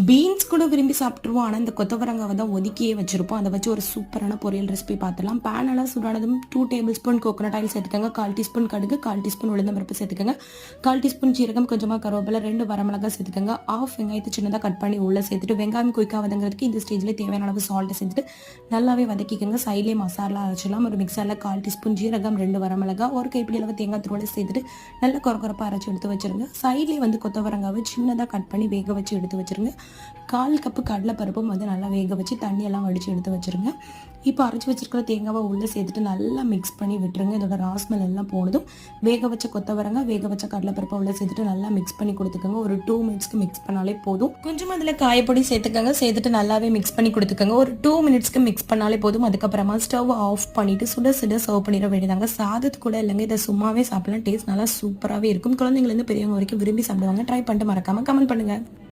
Beans கூட விரும்பி சாப்பிட்ருவோம். ஆனால் இந்த கொத்தவரங்காவை தான் ஒதுக்கியே வச்சிருப்போம். அதை வச்சு ஒரு சூப்பரான பொரியல் ரெசிபி பார்த்துலாம். பேனெல்லாம் சூடானதும் 2 டேபிள் ஸ்பூன் கோகோனட் ஆயில் சேர்த்துக்கோங்க. 1/4 டீஸ்பூன் கடுகு, 1/4 டீஸ்பூன் உளுந்தம்பருப்பு சேர்த்துக்கோங்க. 1/4 டீஸ்பூன் சீரகம், கொஞ்சமாக கருவேப்பிலை, 2 வரமிளகாய் சேர்த்துக்கோங்க. 1/2 வெங்காயத்தை சின்னதாக கட் பண்ணி உள்ளே சேர்த்துட்டு வெங்காயம் குயிக்காக வதங்கிறதுக்கு இந்த ஸ்டேஜ்லேயே தேவையான அளவு சால்ட்டை சேர்த்துட்டு நல்லாவே வதக்கிக்கோங்க. சைட்லேயே மசாலா அரைச்சிடலாம். ஒரு மிக்சரில் 1/4 டீஸ்பூன் ஜீரகம், 2 வரமிளகாய், ஒரு கைப்பிடி அளவு தேங்காய் துருவலை சேர்த்துட்டு நல்லா கொரப்பாக அரைச்சி எடுத்து வச்சுருங்க. சைட்லேயே கொத்தவரங்காவை சின்னதாக கட் பண்ணி வேக வச்சு எடுத்து வச்சுருங்க. 1/4 கப்பு கடலைப்பருப்பும் நல்லா வேக வச்சு தண்ணியெல்லாம் வடித்து எடுத்து வச்சுருங்க. இப்போ அரைச்சி வச்சிருக்கிற தேங்காவை உள்ளே சேர்த்துட்டு நல்லா மிக்ஸ் பண்ணி விட்டுருங்க. இதோட ராஸ்மெல் எல்லாம் போனதும் வேக வச்ச கொத்தவரங்காய், வேக வச்ச கடலைப்பருப்பை உள்ளே சேர்த்துட்டு நல்லா மிக்ஸ் பண்ணி கொடுத்துக்கோங்க. ஒரு 2 மினிட்ஸ்க்கு மிக்ஸ் பண்ணாலே போதும். கொஞ்சம் அதில் காயப்பொடி சேர்த்துக்கோங்க. சேர்த்துட்டு நல்லாவே மிக்ஸ் பண்ணி கொடுத்துக்கோங்க. ஒரு 2 மினிட்ஸ்க்கு மிக்ஸ் பண்ணாலே போதும். அதுக்கப்புறமா ஸ்டவ் ஆஃப் பண்ணிவிட்டு சுட சுட சர்வ் பண்ணிட வேண்டியதாங்க. சாதத்து கூட இல்லைங்க, இதை சும்மாவே சாப்பிடலாம். டேஸ்ட் நல்லா சூப்பராகவே இருக்கும். குழந்தைங்கலேருந்து பெரியவங்க வரைக்கும் விரும்பி சாப்பிடுவாங்க. ட்ரை பண்ணிட்டு மறக்காமல் கமெண்ட் பண்ணுங்கள்.